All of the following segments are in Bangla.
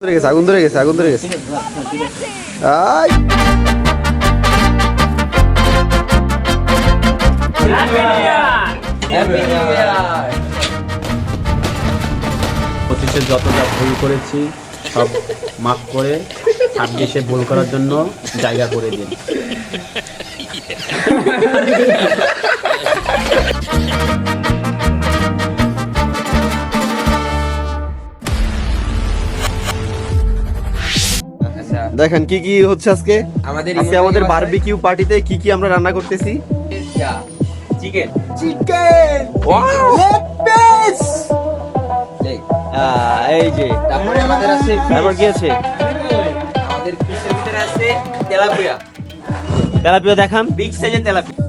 আগুন ধরে গেছে আগুন ধরে গেছে আই পঁচিশে যত যা ভুল করেছি সব মাফ করে 26-এ ভুল করার জন্য জায়গা করে দিন। দেখেন কি কি হচ্ছে আজকে আমাদের বারবিকিউ পার্টিতে কি কি আমরা রান্না করতেছি। চিকেন এই যে তারপরে আমাদের আছে তারপর কি আছে আমাদের ফিশের ভিতরে আছে তেলাপিয়া তেলাপিয়া দেখান বিগ সাইজের তেলাপিয়া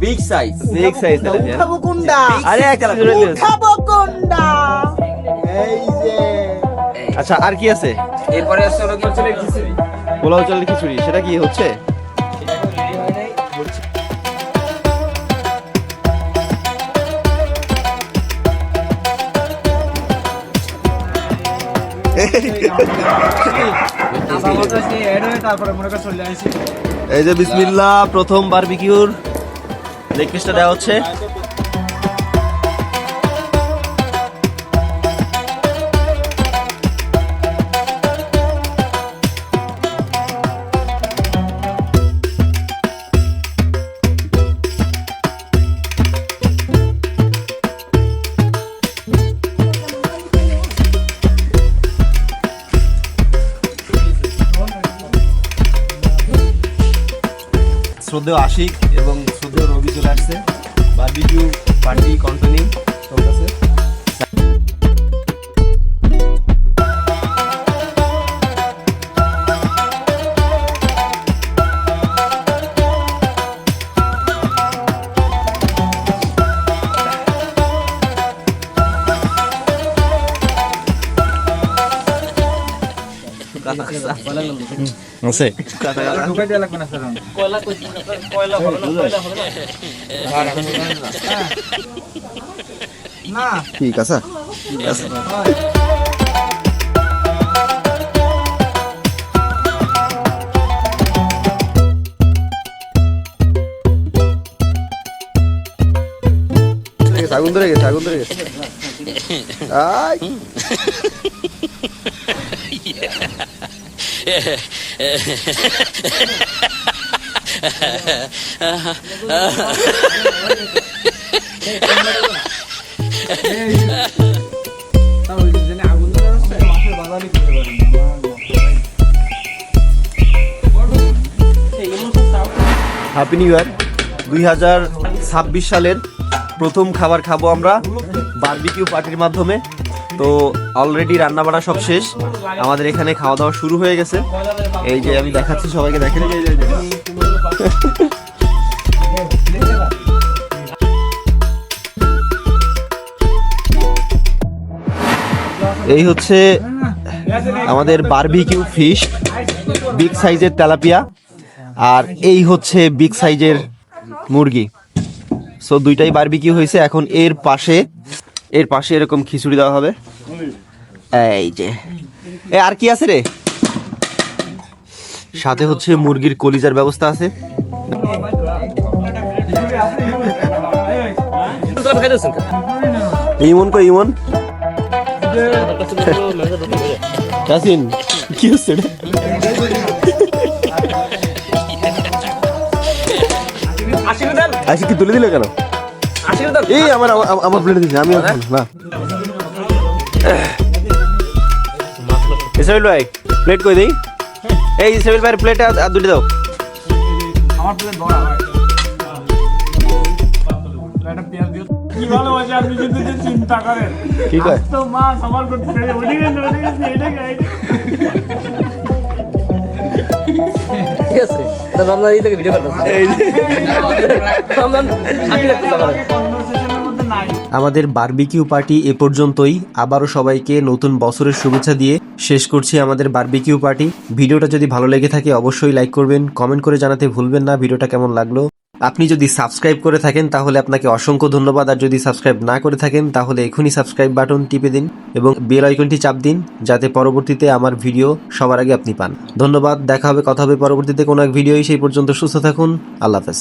বিগ সাইজ তেলাপিয়া খাবো কোনটা আরে এক খাবো কোনটা এই যে আচ্ছা আর কি আছে এরপরে আছে হলো কি চলে খিচুড়ি পোলাও চালের খিচুড়ি সেটা কি হচ্ছে এই যে বিসমিল্লাহ প্রথম বারবিকিউর লেগ পিসটা দেওয়া হচ্ছে শ্রদ্ধেয় আশিক এবং শ্রদ্ধেয় রবি চলে আসছে বারবিকিউ পার্টি কন্টিনিউ চলতেছে আছে ঠিক আছে আগুন ধরে গেছে আগুন ধরে গেছে আই হ্যাপি নিউ ইয়ার 2026 সালের প্রথম খাবার খাবো আমরা বারবিকিউ পার্টির মাধ্যমে। তো অলরেডি রান্না বান্না সব শেষ, আমাদের এখানে খাওয়া দাওয়া শুরু হয়ে গেছে। এই যে আমি দেখাচ্ছি সবাইকে, দেখেন এই হচ্ছে আমাদের বারবিকিউ ফিশ, বিগ সাইজের তেলাপিয়া, আর এই হচ্ছে বিগ সাইজের মুরগি। সো দুইটাই বারবিকিউ হয়েছে। এখন এর পাশে এরকম খিচুড়ি দেওয়া হবে। এই যে আর কি আছে রে, সাথে হচ্ছে মুরগির কলিজার ব্যবস্থা আছে। ইমন কই ইমন কাসিন কি হচ্ছে রে? আশি কি তুলে দিলে কেন? এই আমার প্লেটে দিচ্ছে, আমি না ইসরাইল ভাই প্লেট কই দেই? এই ইসরাইল ভাইয়ের প্লেটে আর দুটো দাও। আমার প্লেট বড় ভাই, প্লেটে পেঁয়াজ দিও। কি ভালো আছে আপনি যদি চিন্তা করেন। কি কয় তো মাছ আমার করতে ওঠে গেছে এটা গাই। ঠিক আছে তো আমরা এই থেকে ভিডিও করতেছি। এই আমরা শান্তি লাগতেছে কনভারসেশনের মধ্যে নাই। আমাদের বারবিকিউ পার্টি এ পর্যন্তই। আবারও সবাইকে নতুন বছরের শুভেচ্ছা দিয়ে শেষ করছি আমাদের বারবিকিউ পার্টি। ভিডিওটা যদি ভালো লেগে থাকে অবশ্যই লাইক করবেন, কমেন্ট করে জানাতে ভুলবেন না ভিডিওটা কেমন লাগলো। আপনি যদি সাবস্ক্রাইব করে থাকেন তাহলে আপনাকে অসংখ্য ধন্যবাদ, আর যদি সাবস্ক্রাইব না করে থাকেন তাহলে এখনই সাবস্ক্রাইব বাটন টিপে দিন এবং বেল আইকনটি চাপ দিন, যাতে পরবর্তীতে আমার ভিডিও সবার আগে আপনি পান। ধন্যবাদ, দেখা হবে, কথা হবে পরবর্তীতে কোনো এক ভিডিও। সেই পর্যন্ত সুস্থ থাকুন, আল্লাহ হাফেজ।